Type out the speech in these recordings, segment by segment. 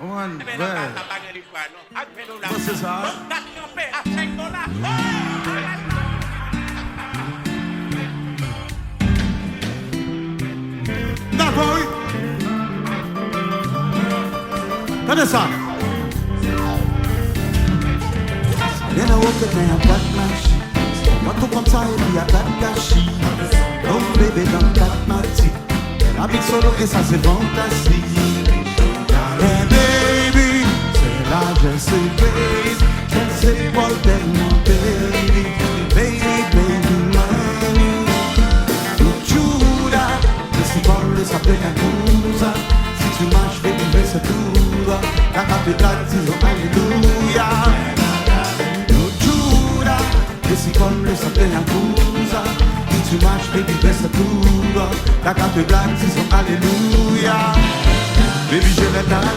One, Mais ouais. c'est ça. D'accord, oui. Tenez ça. Then I woke up and I got my shit. What took on time, I got that shit. Oh baby, don't got my teeth. La vie solo et ça c'est fantastique. Hey baby, c'est là je sais baby. Je sais pas tellement baby. Baby, baby, money. Luchuda, je sais pas le saper à nous. Si tu marches, baby, c'est tout. La cathédrale, disons alléluia. Et si comme le santé en cousa, si tu marches, baby, baisse tout. La cathédrale, disons alléluia. Baby, je l'ai dans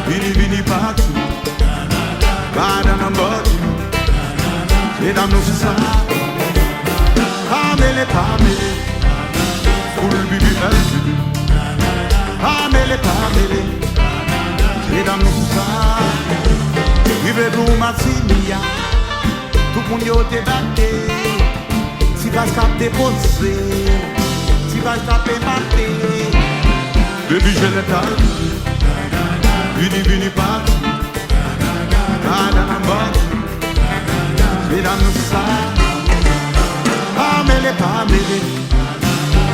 vini, vini partout. Dans un bord. Et dans nos ça. Pamele, pamele. Pour le bibi, elle bibi. Pamele, pamele. Et dans nos ça. Vive pour ma fille. Tout le monde est débatté. Si vas capter posé, si vas taper maté. Baby, je l'ai dans vini, vini partout. Dans un bord. Et dans nos ça. Pamele, pamele.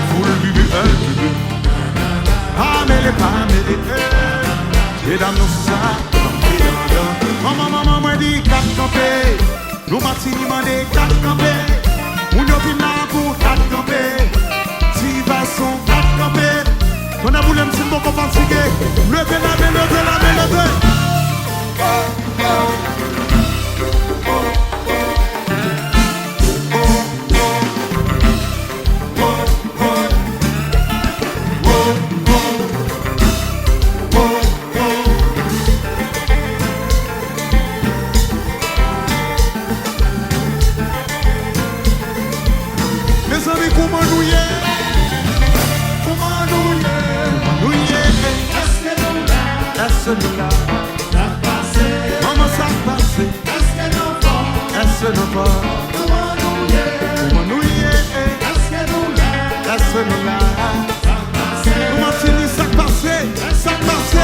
Pour le bibi, elle bibi. Pamele, pamele. Et dans nos ça. Maman, moi dit 4 campés. Nous matini mandé 4 campés. Moun yo vin là pour 4 campés. Si va son 4 campés. On a voulu m'sim beaucoup fatigué. Levez la main, levez la main, levez. Maman ça passe. Est-ce que nous va? Comment nous y est? Est-ce que nous là? Comment finit ça passe? Ça passe.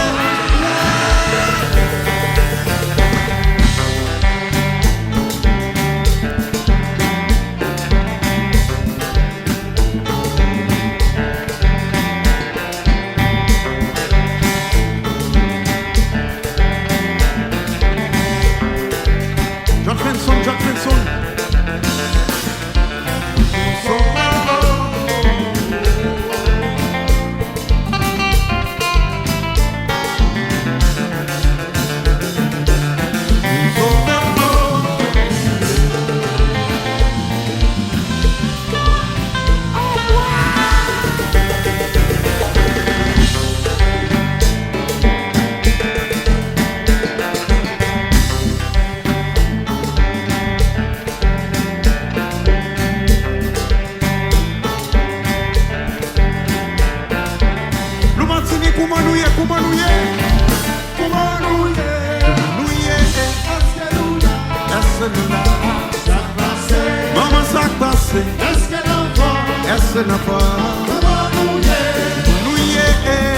Maman ça passe. Est-ce que nous va? Est-ce que nous va? Comment nous y est?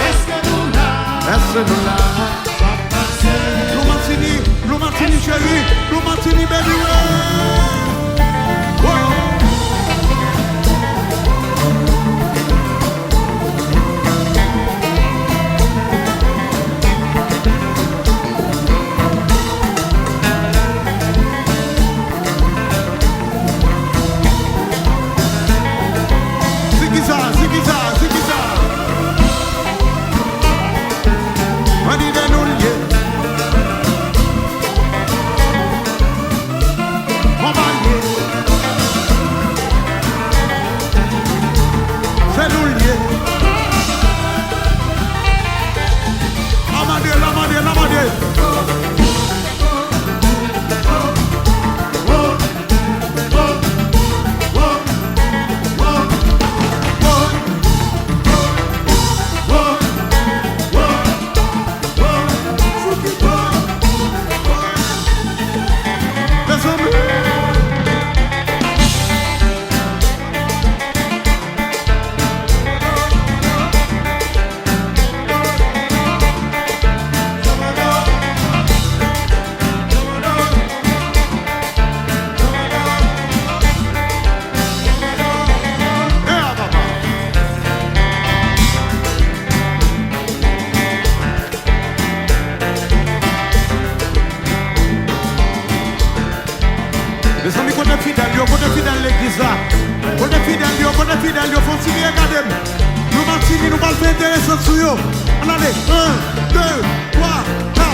Est-ce que nous là? Est-ce que nous là? Blue Martini chérie, Blue Martini baby. On va connaît fidèle, il faut tirer, regardez. Nous Martini, nous allons faire intéressant sur eux. On allez, 1, 2, 3, 4.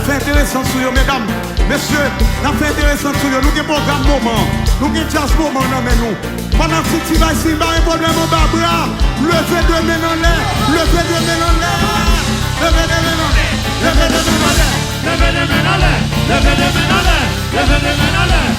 Intéressant sur eux, mesdames, messieurs, n'a fait intéressant sur eux. Nous avons un programme moment, nous avons un jazz moment, nous. Pendant que tu vas ici, il y a un problème en bas, bras. Levez deux mains en l'air, levez deux mains en l'air, levez deux mains en l'air, levez deux mains en l'air, levez deux mains en l'air, levez deux mains en l'air, levez deux mains en l'air.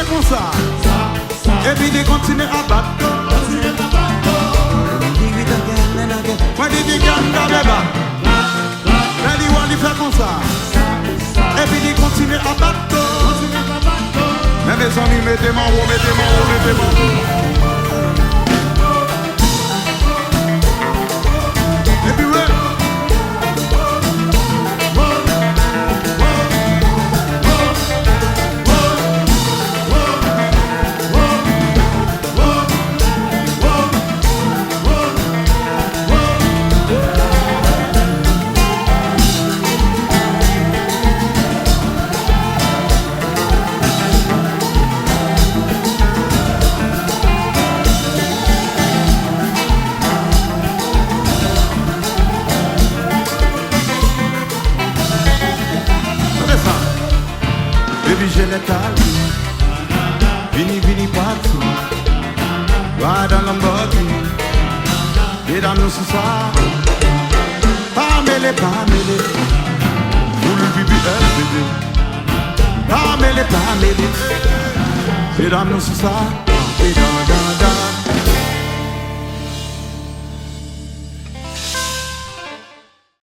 Comme ça, et puis de continuer à battre. Moi, je dis faire comme ça, et puis de continuer à battre. Mais mes amis, mettez-moi en haut, mettez-moi en haut, mettez-moi en haut. Et puis ouais. Vini, vini partout, va dans l'Ambodie, et dans nos sous-soirs, pas mêlé, vous le vivez, pas mêlé, et dans nos sous-soirs, et dans.